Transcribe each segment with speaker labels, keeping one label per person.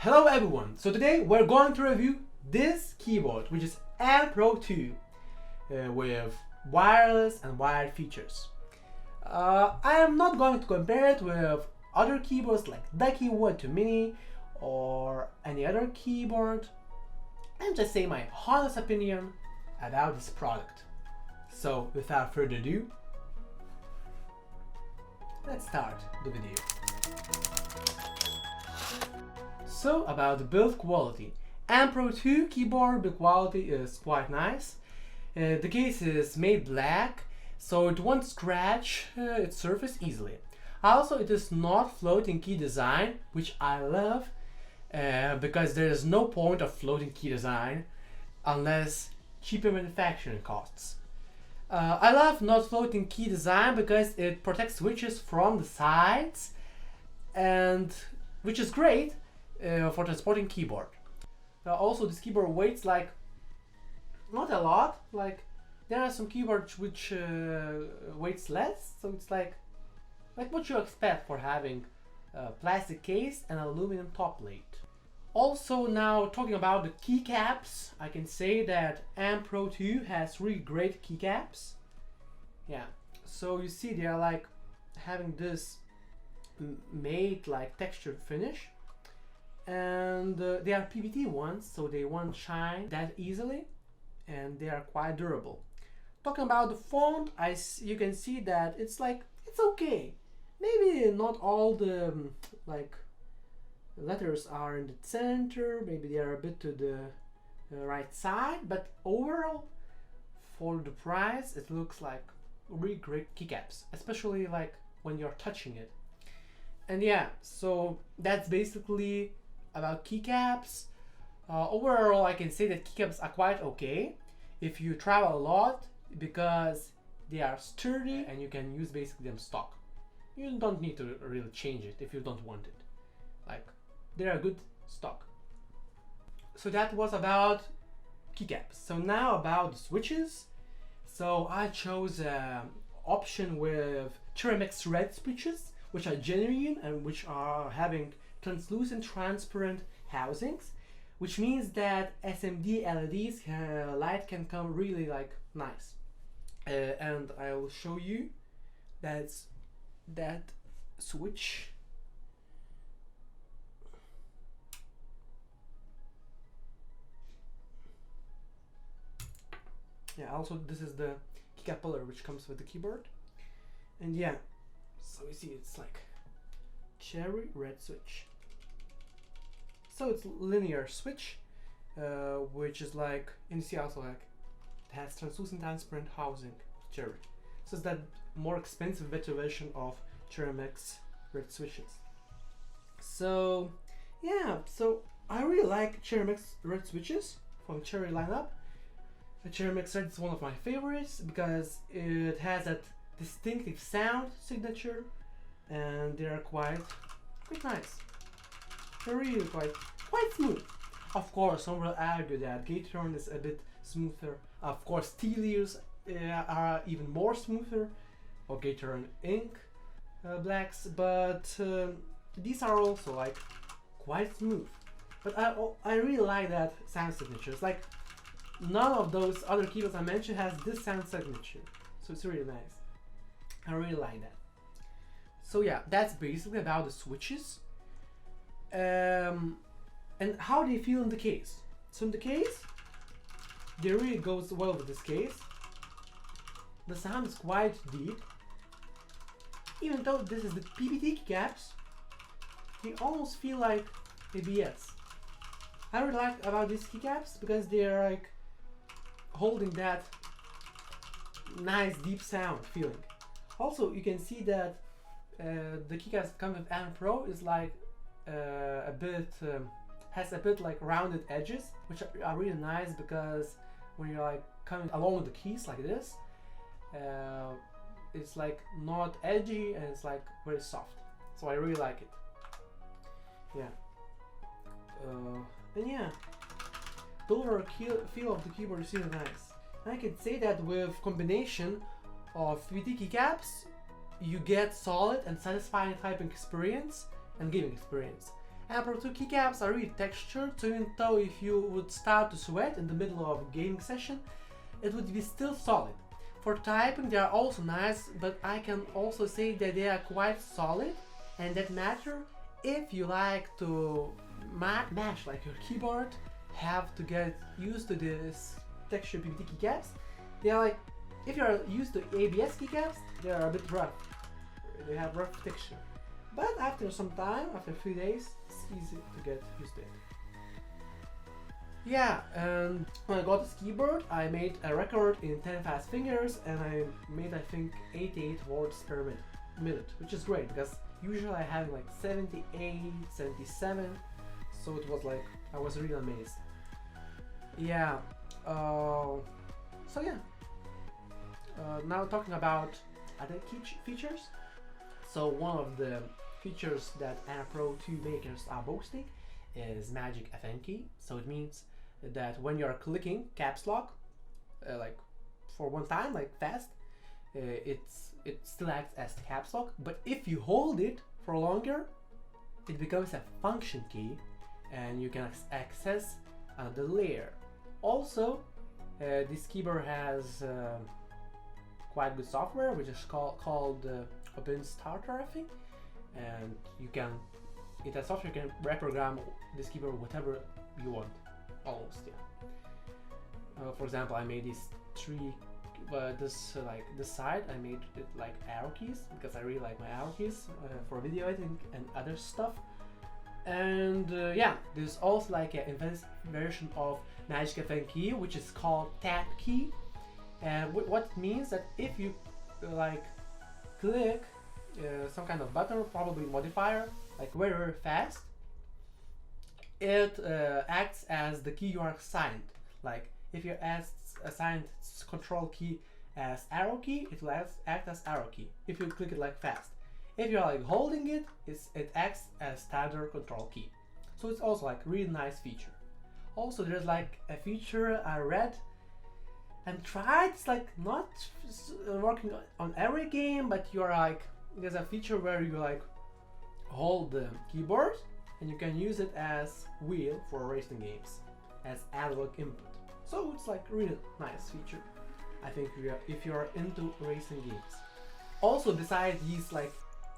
Speaker 1: Hello everyone, so today we're going to review this keyboard, which is M Pro 2 with wireless and wired features. I am not going to compare it with other keyboards like the Keyboard 2 Mini or any other keyboard. I'm just saying my honest opinion about this product. So without further ado, let's start the video. So about the build quality, M Pro 2 keyboard build quality is quite nice. The case is made black, so it won't scratch its surface easily. Also, it is not floating key design, which I love, because there is no point of floating key design unless cheaper manufacturing costs. I love not floating key design because it protects switches from the sides, and which is great for transporting keyboard. Also, this keyboard weighs like not a lot. Like there are some keyboards which weighs less, so it's like what you expect for having a plastic case and aluminum top plate. Also, now talking about the keycaps, I can say that M Pro 2 has really great keycaps. Yeah, so you see they are like having this made like textured finish, and they are PVT ones, so they won't shine that easily, and they are quite durable. Talking about the font, you can see that it's okay. Maybe not all the like letters are in the center, maybe they are a bit to the right side, but overall for the price it looks like really great keycaps, especially like when you're touching it. And yeah, so that's basically about keycaps. Overall, I can say that keycaps are quite okay if you travel a lot because they are sturdy and you can use basically them stock. You don't need to really change it if you don't want it. Like, they are good stock. So that was about keycaps. So now about the switches. So I chose an option with ceramic red switches, which are genuine and which are having translucent transparent housings, which means that SMD LEDs light can come really like nice. And I will show you that switch. Yeah, also this is the keycap puller which comes with the keyboard. And yeah, so you see it's like cherry red switch. So it's linear switch, which is like, and you see also like it has translucent transparent housing, cherry. So it's that more expensive better version of Ceramic's red switches. So yeah, so I really like Ceramic's red switches from Cherry lineup. The Ceramic's red is one of my favorites because it has that distinctive sound signature, and they are quite nice. They're really quite smooth. Of course, some will argue that Gateron is a bit smoother. Of course, T-Lears are even more smoother, or Gateron Ink blacks, but these are also like quite smooth. But I really like that sound signature. It's like none of those other keyboards I mentioned has this sound signature, so it's really nice. I really like that. So yeah, that's basically about the switches. And how they feel in the case. So in the case, they really goes well with this case. The sound is quite deep. Even though this is the PVT keycaps, they almost feel like ABS. I really like about these keycaps because they're like holding that nice deep sound feeling. Also, you can see that the keycaps that come with M Pro is like has a bit like rounded edges, which are really nice because when you're like coming along with the keys like this, it's like not edgy and it's like very soft. So I really like it. Yeah. And yeah, the overall feel of the keyboard is really nice. And I can say that with combination of 3D keycaps, you get solid and satisfying typing experience and gaming experience. And Pro 2 keycaps are really textured, so even though if you would start to sweat in the middle of a gaming session, it would be still solid. For typing they are also nice, but I can also say that they are quite solid, and that matter if you like to match like your keyboard, have to get used to this texture PBT keycaps. They are like, if you are used to ABS keycaps, they are a bit rough. They have rough texture. But after some time, after a few days, it's easy to get used to it. Yeah, and when I got this keyboard, I made a record in 10 fast fingers, and I made, I think, 88 words per minute, which is great because usually I have like 78, 77, so it was like, I was really amazed. Yeah, so yeah, now talking about other key features. So one of the features that Pro 2 makers are boasting is Magic FN key. So it means that when you're clicking caps lock, like for one time, like fast, it still acts as caps lock. But if you hold it for longer, it becomes a function key, and you can access the layer. Also, this keyboard has quite good software, which is called Open Starter, I think, and you can, in that software, you can reprogram this keyboard whatever you want, almost. Yeah. For example, I made these three, this side, I made it like arrow keys because I really like my arrow keys for video editing and other stuff. And yeah, there's also like an advanced version of Magic FN key, which is called tap key. And what it means that if you like click some kind of button, probably modifier, like very, very fast, it acts as the key you are assigned. Like if you assigned control key as arrow key, it will act as arrow key if you click it like fast. If you're like holding it, it acts as standard control key. So it's also like really nice feature. Also, there's like a feature I read and tried. It's like not working on every game, but you're like, there's a feature where you like hold the keyboard and you can use it as wheel for racing games as analog input. So it's like really nice feature, I think, if you're into racing games. Also, besides these like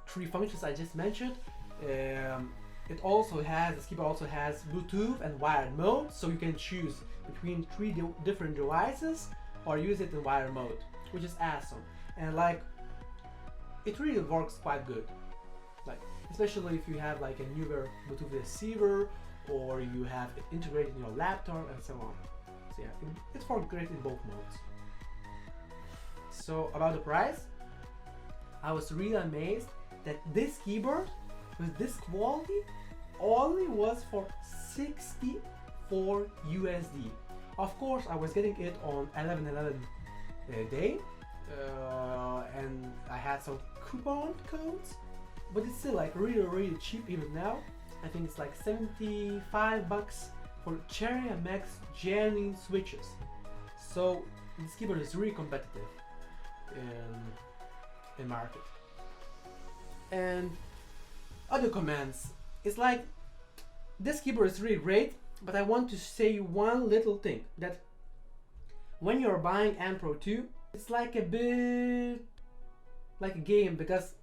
Speaker 1: three functions I just mentioned, this keyboard also has Bluetooth and wired mode, so you can choose between three different devices or use it in wired mode, which is awesome. And like, it really works quite good, like especially if you have like a newer Bluetooth receiver or you have it integrated in your laptop and so on. So yeah, it works great in both modes. So about the price, I was really amazed that this keyboard with this quality only was for 64 USD. Of course, I was getting it on 11/11 day, and I had some coupon codes, but it's still like really cheap even now. I think it's like 75 bucks for Cherry MX genuine switches. So this keyboard is really competitive in market. And other comments, it's like this keyboard is really great, but I want to say one little thing, that when you're buying Pro 2, it's like a bit like a game, because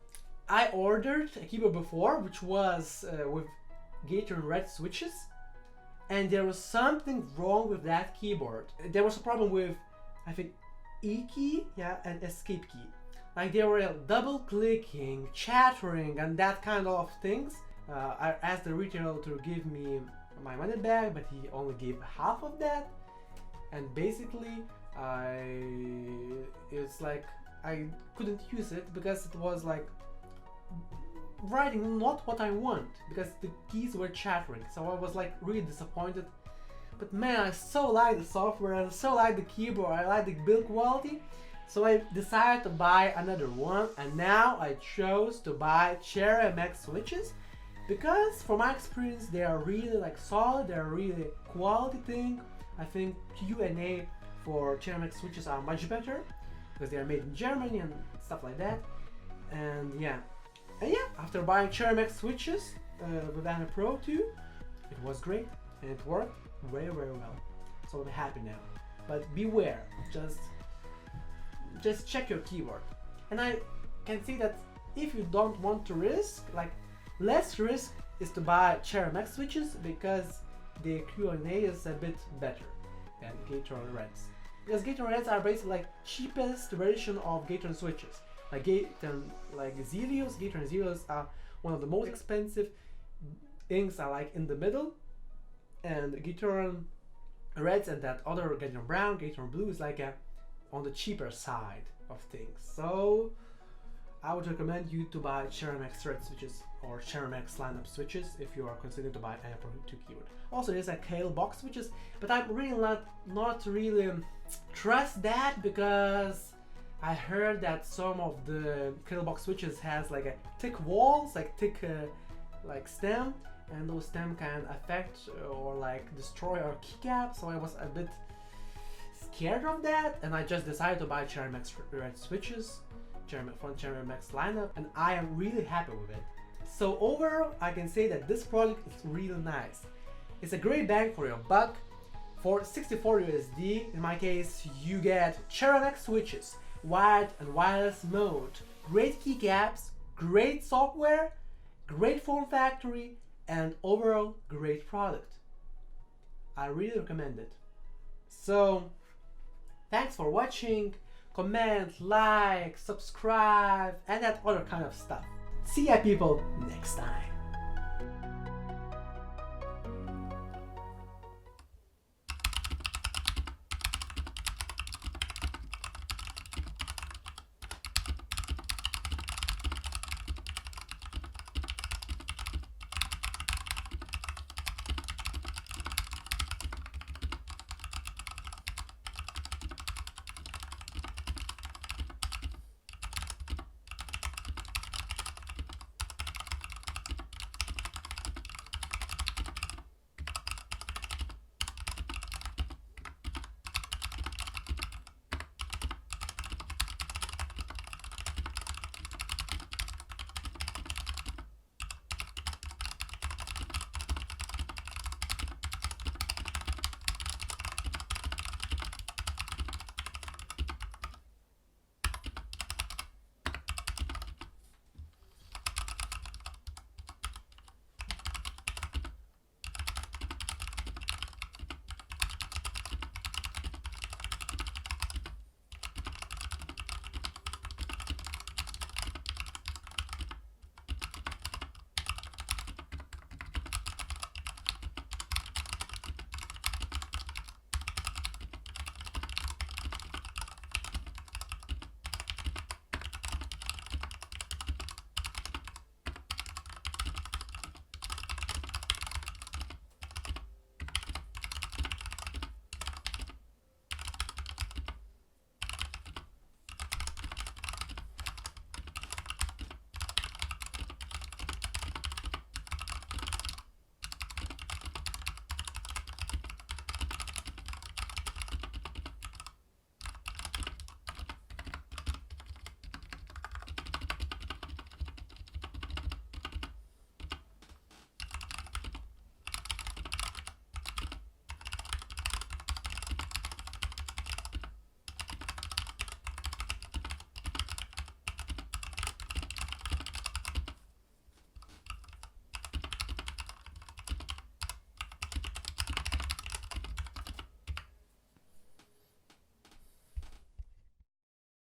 Speaker 1: I ordered a keyboard before which was with Gator red switches, and there was something wrong with that keyboard. There was a problem with, I think, E key, yeah, and escape key. Like they were double clicking, chattering, and that kind of things. I asked the retailer to give me my money back, but he only gave half of that. And basically, it's like I couldn't use it because it was like writing not what I want, because the keys were chattering. So I was like really disappointed. But man, I so like the software, I so like the keyboard, I like the build quality. So I decided to buy another one, and now I chose to buy Cherry MX switches because from my experience they are really like solid, they are really quality thing. I think Q&A for Cherry MX switches are much better because they are made in Germany and stuff like that. And yeah, after buying Cherry MX switches, with Ana Pro 2. It was great and it worked very well. So I'm happy now. But beware, just check your keyboard. And I can see that if you don't want to risk, like less risk is to buy Ceramac switches because the Q&A is a bit better than Gateron Reds. Because Gateron Reds are basically like cheapest version of Gateron switches. Like Zelios, Gateron Zelios are one of the most expensive. Inks are like in the middle, and Gateron Reds and that other Gateron Brown, Gateron Blue is like on the cheaper side of things. So I would recommend you to buy Ceramac thread switches or Ceramac lineup switches if you are considering to buy an Pro 2 keyboard. Also, there's a Kale box switches, but I'm really not really trust that because I heard that some of the Kale box switches has like a thick walls, like thick like stem, and those stem can affect or like destroy our keycaps. So I was a bit scared of that, and I just decided to buy Ceramac red switches from Ceramac lineup, and I am really happy with it. So overall, I can say that this product is really nice. It's a great bang for your buck. For 64 USD, in my case, you get Ceramac switches, wired and wireless mode, great keycaps, great software, great form factor, and overall great product. I really recommend it. So, thanks for watching. Comment, like, subscribe, and that other kind of stuff. See ya people next time.